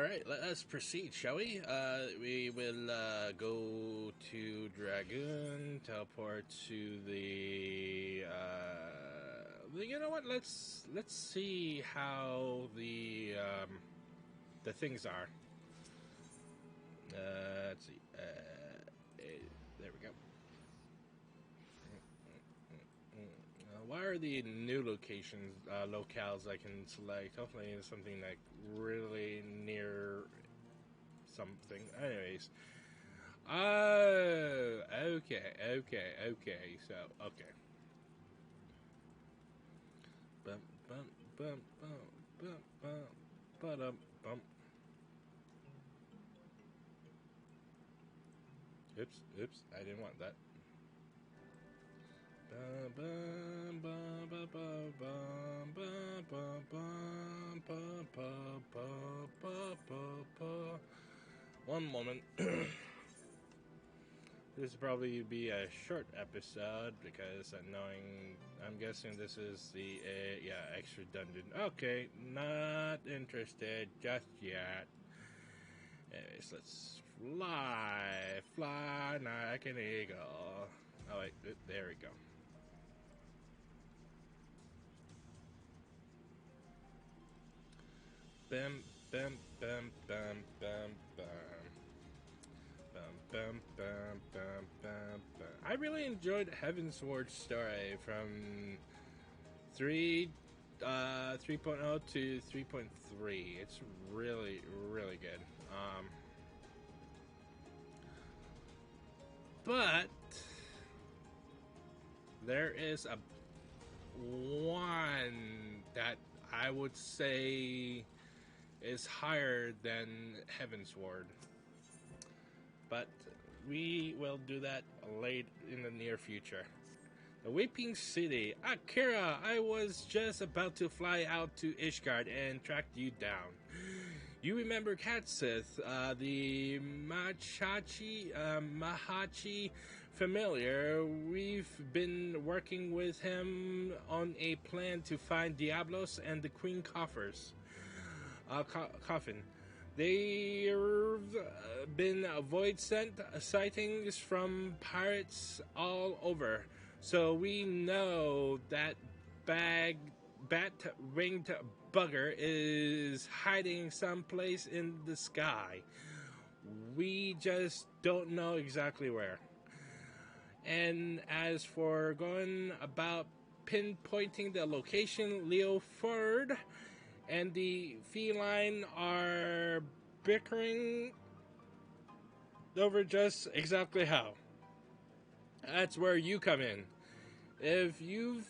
Alright, let us proceed, shall we? We will go to Dragoon, teleport to the you know what? Let's see how the things are. Let's see. There we go. What are the new locations, locales I can select? Hopefully it's something like really near something. Anyways. Oh, okay. So, okay. Bump, bump, bump, bump, bump, bump, bump, bump. Oops, I didn't want that. One moment. This will probably be a short episode because I'm guessing this is the extra dungeon. Okay, not interested just yet. Anyways, let's fly like an eagle. Oh wait, there we go. Bam, bam, bam, bam, bam, bam. I really enjoyed Heavensward's story from 3.0 to 3.3. It's really, really good. But there is a one that I would say is higher than Heavensward. But we will do that late in the near future. The Weeping City. Akira, I was just about to fly out to Ishgard and track you down. You remember Katsith, the Mahachi familiar. We've been working with him on a plan to find Diablos and the Queen Coffin. There've been void sightings from pirates all over, so we know that bat-winged bugger is hiding someplace in the sky. We just don't know exactly where. And as for going about pinpointing the location, Leoford and the feline are bickering over just exactly how. That's where you come in. If you've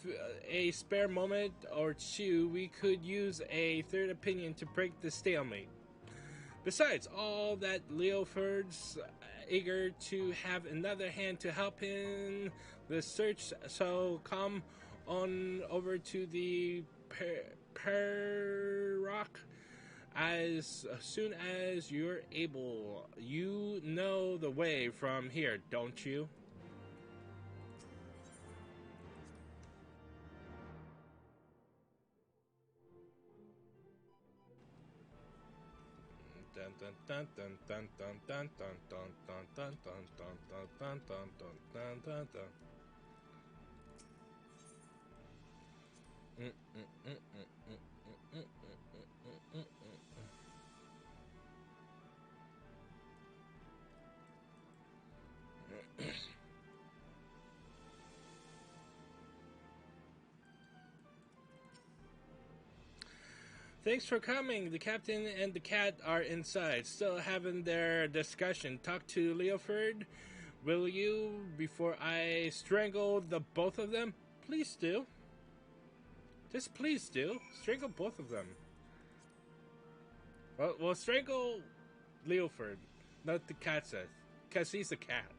a spare moment or two, we could use a third opinion to break the stalemate. Besides all that, Leoford's eager to have another hand to help in the search, so come on over to the Rock as soon as you're able. You know the way from here, don't you? Dun dun dun dun dun dun dun dun dun dun dun dun dun dun dun dun dun dun dun. Thanks for coming. The captain and the cat are inside, still having their discussion. Talk to Leoford, will you, before I strangle the both of them? Please do. Just please do. Strangle both of them. Well, we'll strangle Leoford, not the cat says, because he's a cat.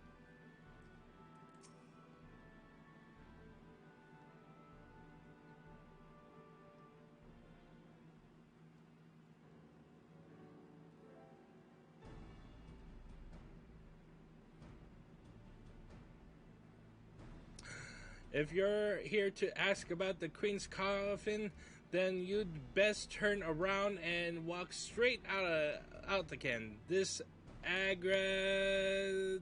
If you're here to ask about the Queen's Coffin, then you'd best turn around and walk straight out again. This aggravating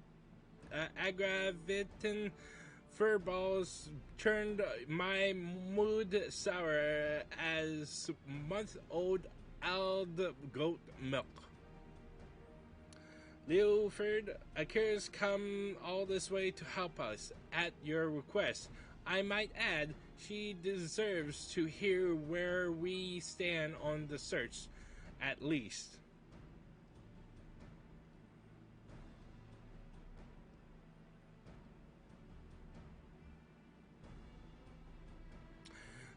furballs turned my mood sour as month-old old goat milk. Leoford, Akira's come all this way to help us, at your request. I might add, she deserves to hear where we stand on the search, at least.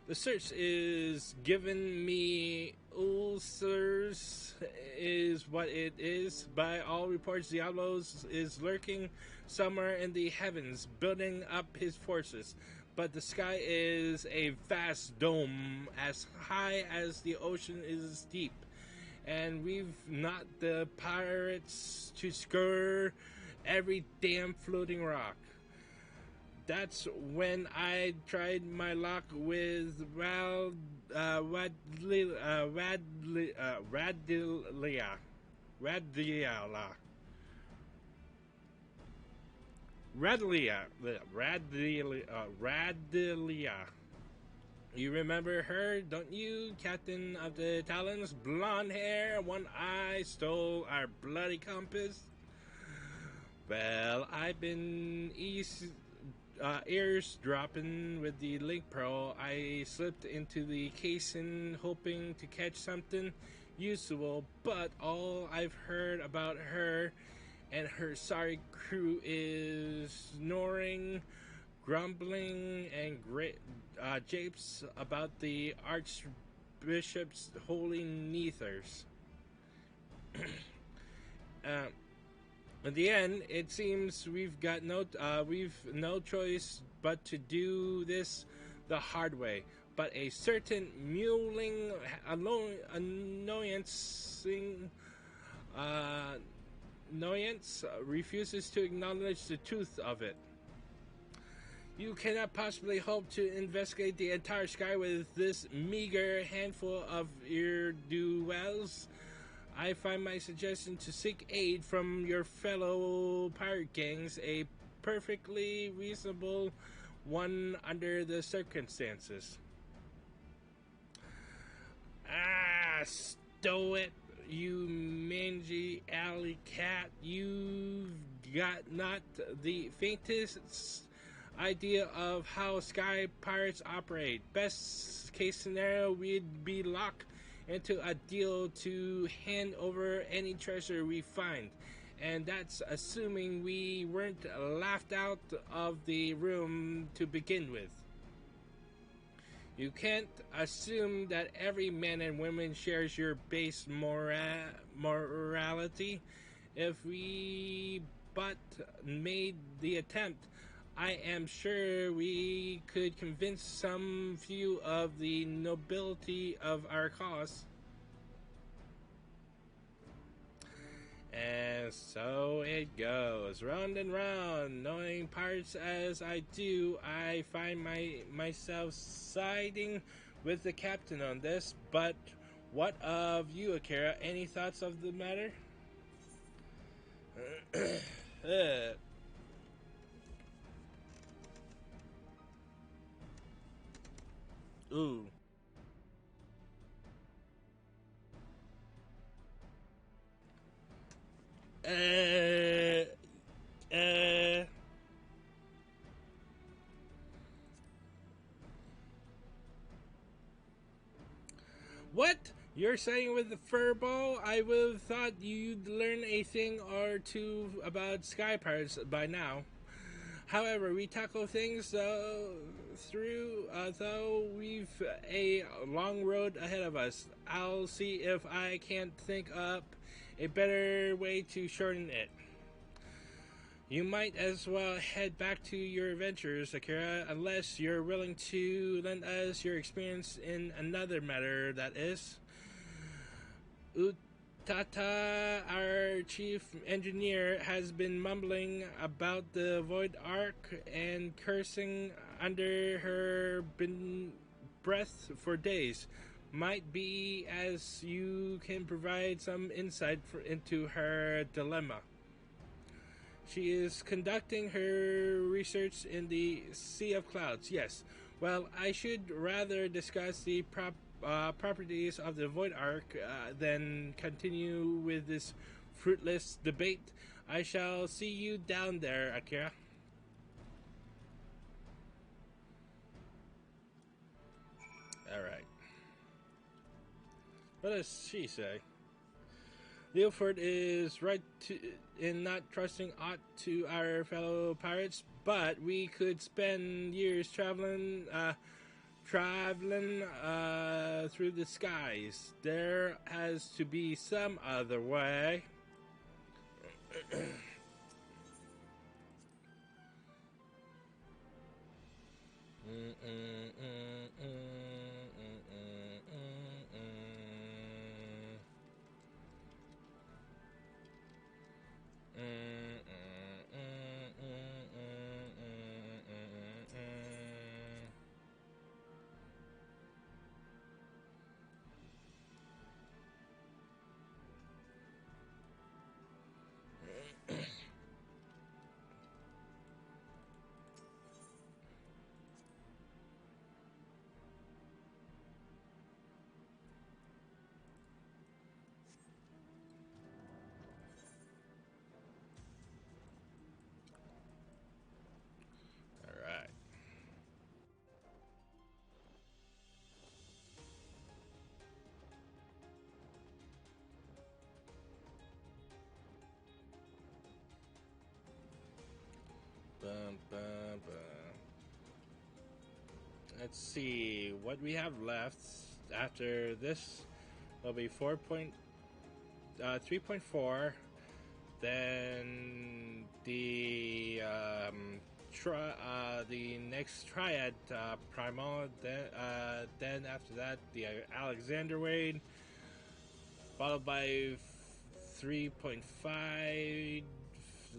The search is giving me ulcers, is what it is. By all reports, Diablos is lurking somewhere in the heavens, building up his forces. But the sky is a vast dome, as high as the ocean is deep. And we've not the pirates to scour every damn floating rock. That's when I tried my luck with Radilia. You remember her, don't you? Captain of the Talons, blonde hair, one eye, stole our bloody compass. Well, I've been ears dropping with the link pearl. I slipped into the casing hoping to catch something useful, but all I've heard about her and her sorry crew is snoring, grumbling, and japes about the Archbishop's holy neithers. In the end, it seems we've no choice but to do this the hard way. But a certain mewling annoyance refuses to acknowledge the truth of it. You cannot possibly hope to investigate the entire sky with this meager handful of ear-do-wells. I find my suggestion to seek aid from your fellow pirate gangs a perfectly reasonable one under the circumstances. Ah, stow it, you mangy alley cat. You've got not the faintest idea of how sky pirates operate. Best case scenario, we'd be locked into a deal to hand over any treasure we find. And that's assuming we weren't laughed out of the room to begin with. You can't assume that every man and woman shares your base morality. If we but made the attempt, I am sure we could convince some few of the nobility of our cause. And so it goes, round and round. Knowing pirates as I do, I find myself siding with the captain on this. But what of you, Akira? Any thoughts of the matter? Ooh. What? You're saying with the furball? I would have thought you'd learn a thing or two about sky pirates by now. However, we tackle things though we've a long road ahead of us. I'll see if I can't think up a better way to shorten it. You might as well head back to your adventures, Akira, unless you're willing to lend us your experience in another matter, that is. Tata, our chief engineer, has been mumbling about the Void Ark and cursing under her breath for days. Might be as you can provide some insight into her dilemma. She is conducting her research in the Sea of Clouds. Yes. Well, I should rather discuss the properties of the Void Arc than continue with this fruitless debate. I shall see you down there, Akira. Alright. What does she say? Leoford is right in not trusting aught to our fellow pirates, but we could spend years traveling through the skies. There has to be some other way. Alright. Bum, bum, bum. Let's see what we have left after this. Will be 3.4. Then the next triad primal. Then after that the Alexander Wade, followed by 3.5.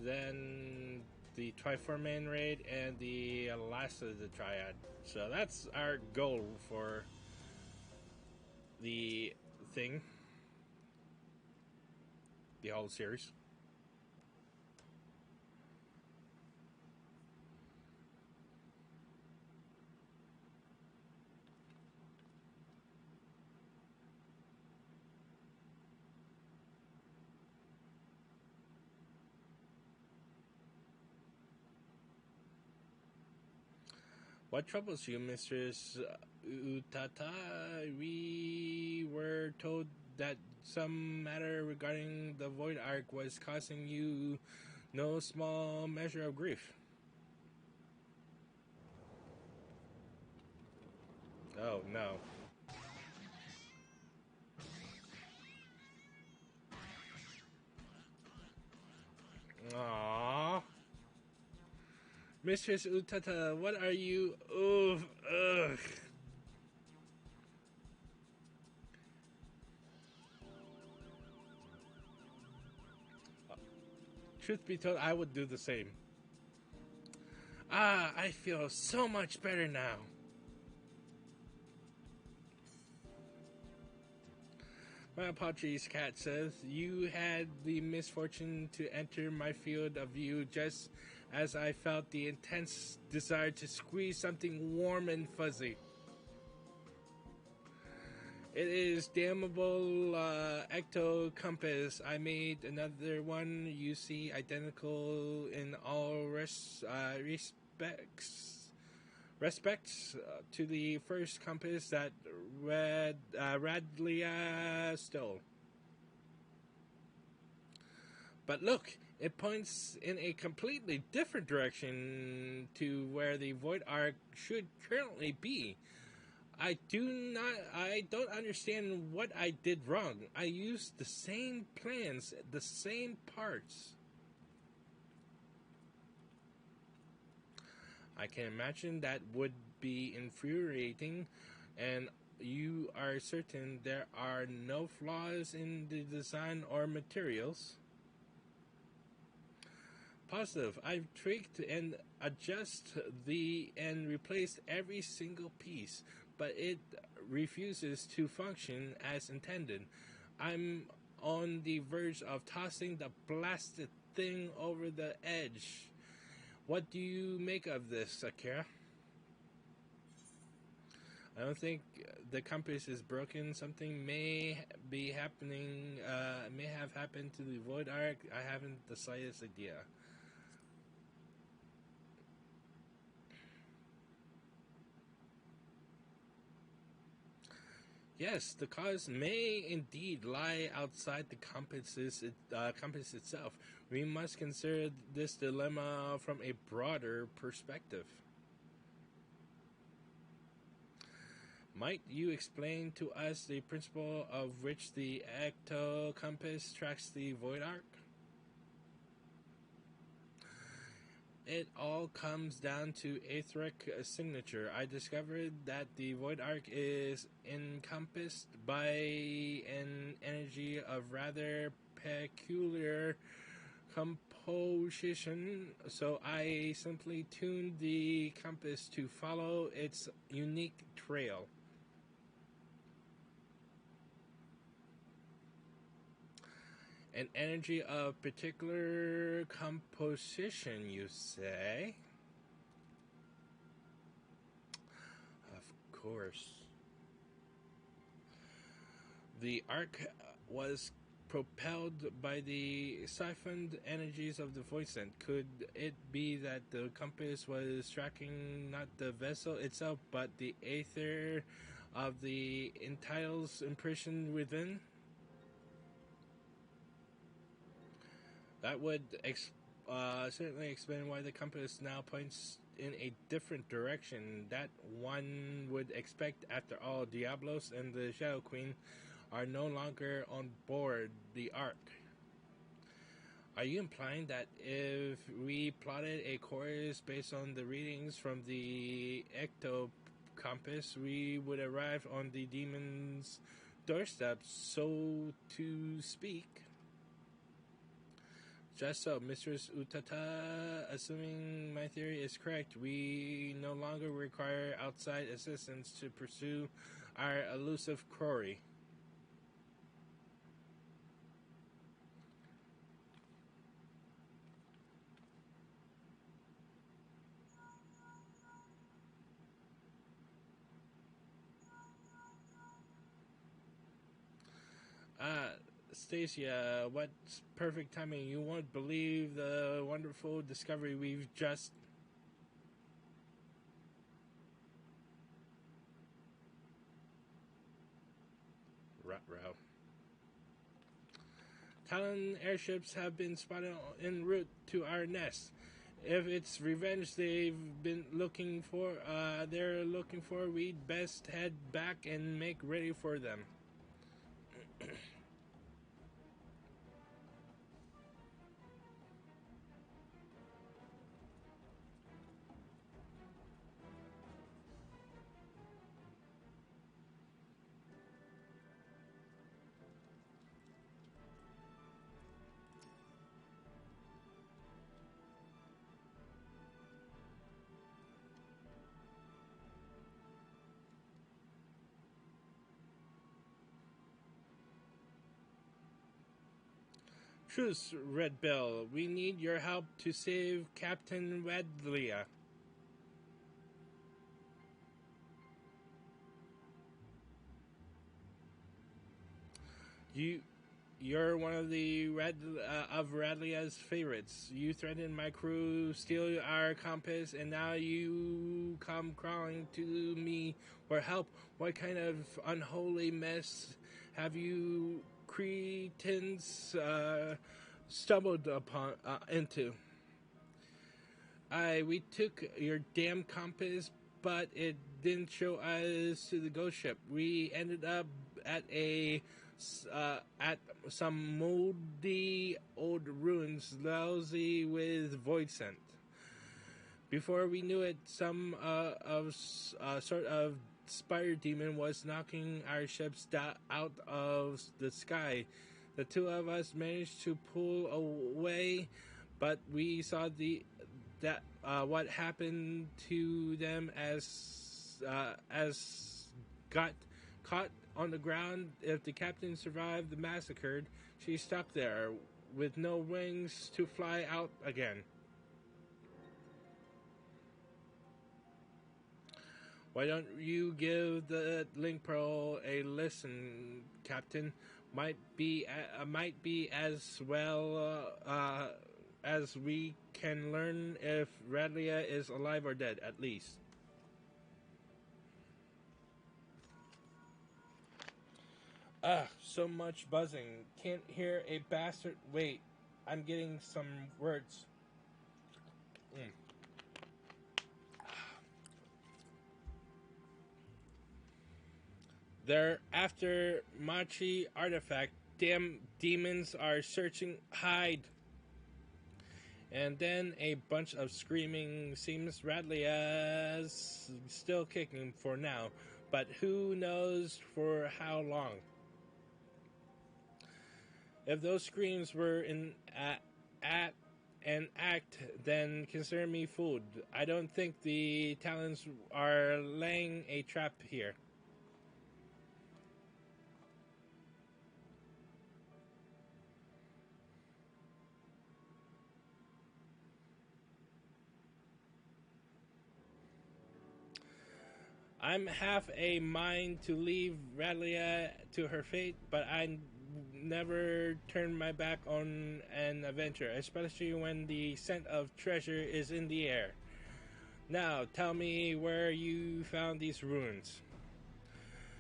Then the Triforman raid and the last of the triad. So that's our goal for the thing, the whole series. What troubles you, Mistress Utata? We were told that some matter regarding the Void Arc was causing you no small measure of grief. Oh, no. Aww. Mistress Utata, what are you? Ugh. Ugh. Truth be told, I would do the same. Ah, I feel so much better now. My apologies, Cat says. You had the misfortune to enter my field of view just as I felt the intense desire to squeeze something warm and fuzzy. It is damnable ecto compass. I made another one. You see, identical in all respects to the first compass that Radlia stole. But look, it points in a completely different direction to where the Void Arc should currently be. I don't understand what I did wrong. I used the same plans, the same parts. I can imagine that would be infuriating, and you are certain there are no flaws in the design or materials? Positive. I've tweaked and adjusted and replaced every single piece, but it refuses to function as intended. I'm on the verge of tossing the blasted thing over the edge. What do you make of this, Akira? I don't think the compass is broken. Something may be happening, may have happened to the Void Ark. I haven't the slightest idea. Yes, the cause may indeed lie outside the compass itself. We must consider this dilemma from a broader perspective. Might you explain to us the principle of which the ecto compass tracks the void arc? It all comes down to etheric signature. I discovered that the void arc is encompassed by an energy of rather peculiar composition, so I simply tuned the compass to follow its unique trail. An energy of particular composition, you say? Of course. The arc was propelled by the siphoned energies of the voicent. Could it be that the compass was tracking not the vessel itself, but the aether of the entitles impression within? That would certainly explain why the compass now points in a different direction that one would expect. After all, Diablos and the Shadow Queen are no longer on board the Ark. Are you implying that if we plotted a course based on the readings from the ecto compass, we would arrive on the demon's doorstep, so to speak? Just so, Mistress Utata, assuming my theory is correct, we no longer require outside assistance to pursue our elusive quarry. Stacia, what's perfect timing? You won't believe the wonderful discovery we've just... Ruh-roh. Talon airships have been spotted en route to our nest. If it's revenge they're looking for, we'd best head back and make ready for them. Truce, Red Bell. We need your help to save Captain Radlia. You're one of the Radlia's favorites. You threatened my crew, steal our compass, and now you come crawling to me for help. What kind of unholy mess have you cretins stumbled upon into? We took your damn compass, but it didn't show us to the ghost ship. We ended up at at some moldy old ruins, lousy with void scent. Before we knew it, some sort of spire demon was knocking our ships out of the sky. The two of us managed to pull away, but we saw what happened to them as got caught on the ground. If the captain survived the massacre, she's stuck there with no wings to fly out again. Why don't you give the Link Pearl a listen, Captain? Might be as well as we can learn if Radlia is alive or dead, at least. So much buzzing. Can't hear a bastard. Wait, I'm getting some words. They're after Machi artifact. Damn demons are searching. Hide. And then a bunch of screaming. Seems Radlia's still kicking for now, but who knows for how long. If those screams were at an act, then consider me fooled. I don't think the Talons are laying a trap here. I'm half a mind to leave Radlia to her fate, but I never turn my back on an adventure, especially when the scent of treasure is in the air. Now, tell me where you found these ruins.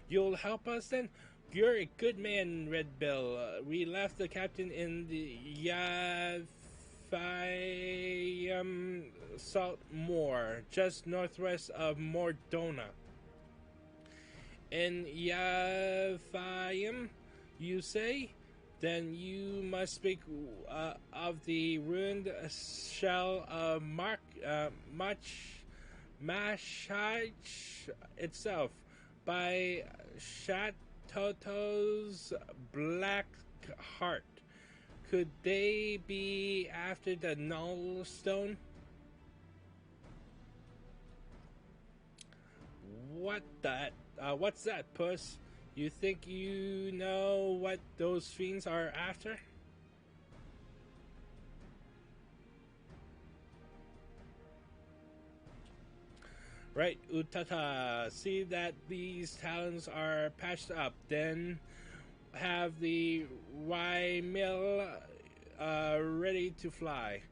You'll help us then? You're a good man, Red Bill. We left the captain in the Yathayim Salt Moor, just northwest of Mordona. In Yathayim, you say? Then you must speak of the ruined shell of Mashach itself, by Shatoto's Black Heart. Could they be after the Null Stone? What's that, Puss? You think you know what those fiends are after? Right, Utata. See that these talons are patched up. Then have the Y-mill ready to fly.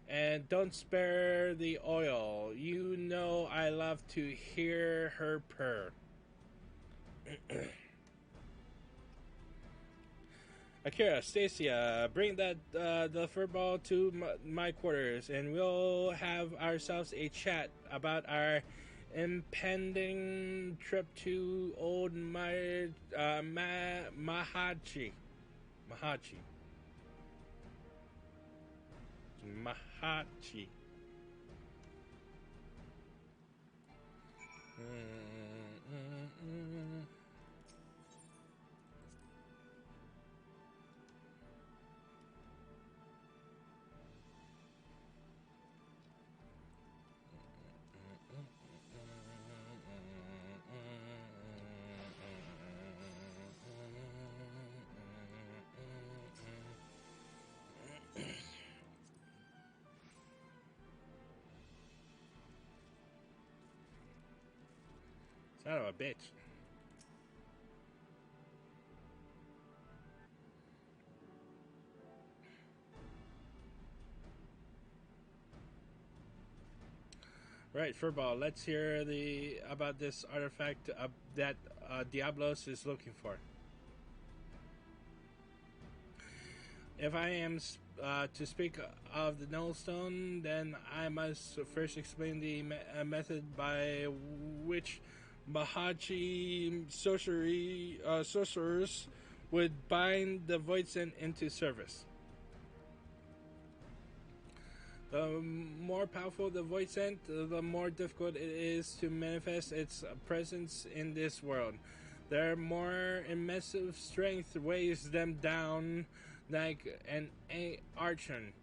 And don't spare the oil. You know I love to hear her purr. Akira, Stacia, bring that the furball to my quarters, and we'll have ourselves a chat about our impending trip to old Mahachi. Mahachi. Son of a bitch. Right, Furball, let's hear about this artifact that Diablos is looking for. If I am to speak of the Nullstone, then I must first explain the method by which Mahachi sorcerers would bind the Voidsent into service. The more powerful the Voidsent, the more difficult it is to manifest its presence in this world. Their more immense strength weighs them down like an archon.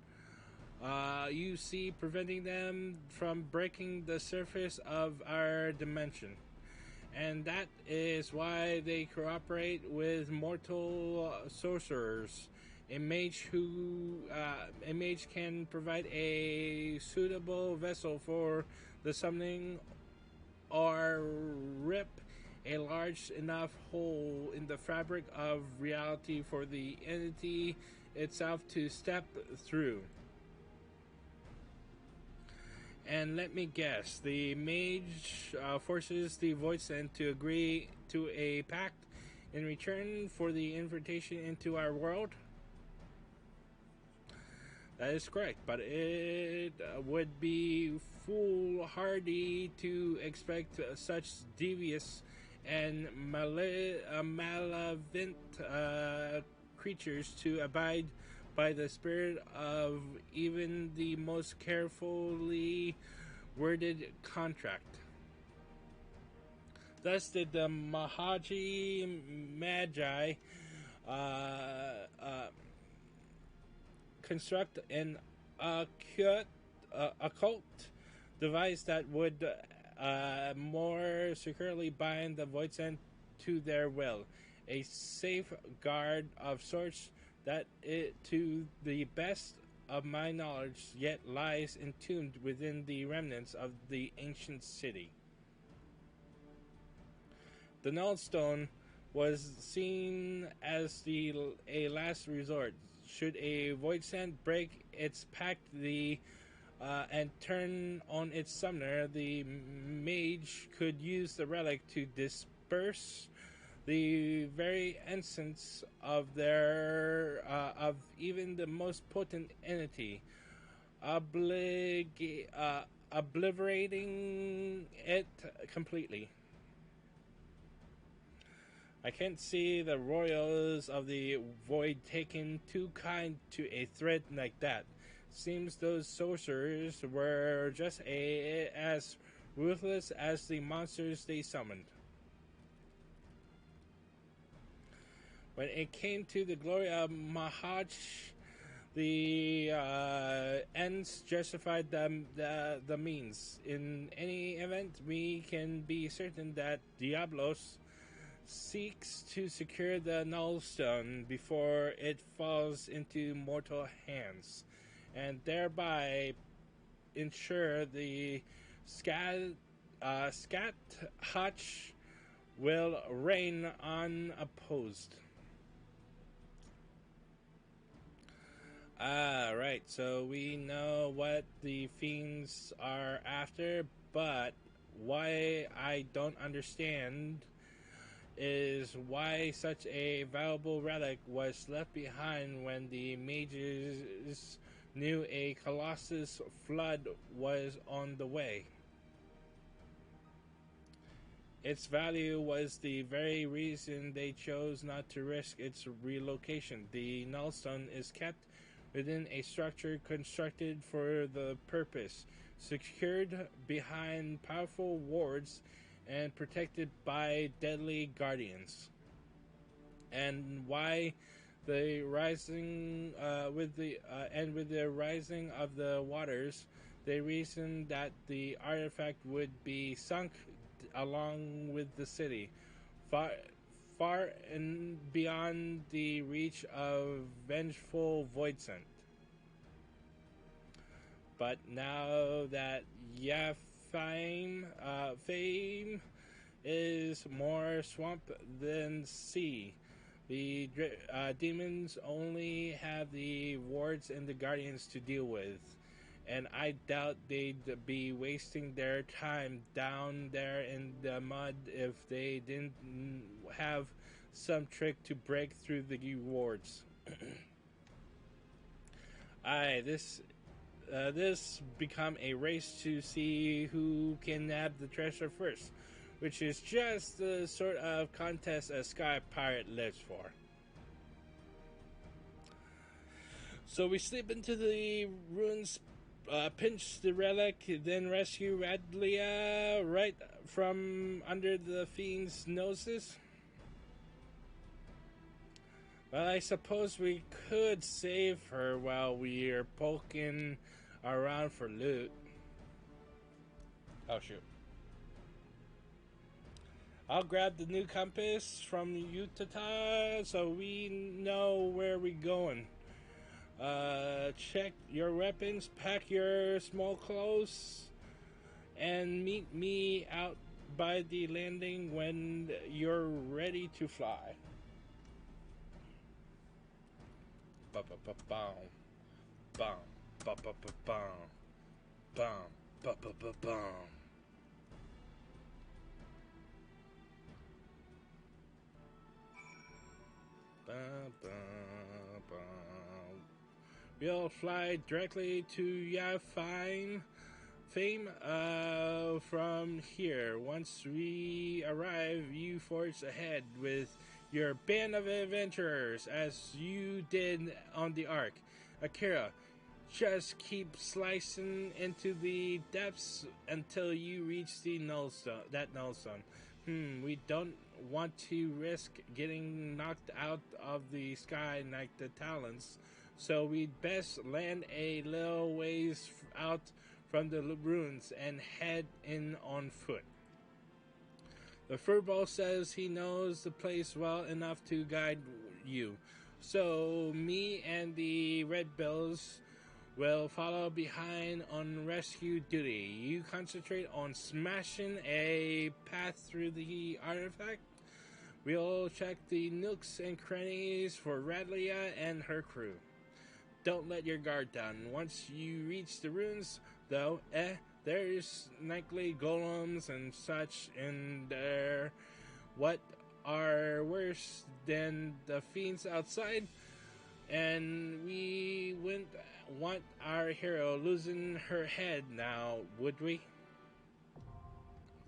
You see, preventing them from breaking the surface of our dimension. and that is why they cooperate with mortal sorcerers. A mage can provide a suitable vessel for the summoning, or rip a large enough hole in the fabric of reality for the entity itself to step through. And let me guess, the mage forces the Voidsent to agree to a pact in return for the invitation into our world? That is correct, but it would be foolhardy to expect such devious and malevolent creatures to abide by the spirit of even the most carefully worded contract. Thus did the Magi uh, uh, construct an occult device that would more securely bind the Voidsent to their will, a safeguard of sorts that, to the best of my knowledge, yet lies entombed within the remnants of the ancient city. The Nullstone was seen as a last resort. Should a Voidsent break its pact and turn on its summoner, the mage could use the relic to disperse the very essence of of even the most potent entity, obliterating it completely. I can't see the royals of the void taking too kind to a threat like that. Seems those sorcerers were just as ruthless as the monsters they summoned. When it came to the glory of Mahaj, the ends justified the means. In any event, we can be certain that Diablos seeks to secure the Nullstone before it falls into mortal hands, and thereby ensure the Scat Hutch will reign unopposed. Right, so we know what the fiends are after, but why I don't understand is why such a valuable relic was left behind when the mages knew a Colossus flood was on the way. Its value was the very reason they chose not to risk its relocation. The Nullstone is kept within a structure constructed for the purpose, secured behind powerful wards and protected by deadly guardians. And why the rising with the rising of the waters, they reasoned that the artifact would be sunk along with the city, far and beyond the reach of vengeful Voidsent. But now that fame is more swamp than sea, the demons only have the wards and the guardians to deal with, and I doubt they'd be wasting their time down there in the mud if they didn't have some trick to break through the wards. This become a race to see who can nab the treasure first, which is just the sort of contest a Sky Pirate lives for. So we slip into the ruins, pinch the relic, then rescue Radlia right from under the fiend's noses. Well, I suppose we could save her while we're poking around for loot. Oh, shoot. I'll grab the new compass from Utah so we know where we're going. Check your weapons, pack your small clothes, and meet me out by the landing when you're ready to fly. Ba-ba-ba-bam. Bam. Ba-ba-ba-bam. Bam. Ba-ba-ba-bam. We'll fly directly to Yafine Fame from here. Once we arrive, you forge ahead with your band of adventurers as you did on the Ark. Akira, just keep slicing into the depths until you reach the nullstone. That nullstone. We don't want to risk getting knocked out of the sky like the Talons, so we'd best land a little ways out from the ruins and head in on foot. The furball says he knows the place well enough to guide you, so me and the Red Bills will follow behind on rescue duty. You concentrate on smashing a path through the artifact. We'll check the nooks and crannies for Radlia and her crew. Don't let your guard down. Once you reach the ruins, though, there's likely golems and such in there. What are worse than the fiends outside? And we wouldn't want our hero losing her head now, would we?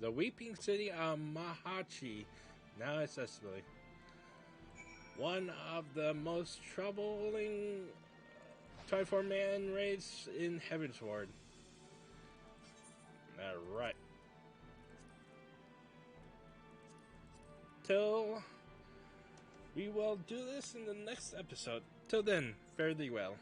The Weeping City of Mahachi, now accessible. One of the most troubling 24-man raids in Heavensward. Alright. Till we will do this in the next episode. Till then, fare thee well.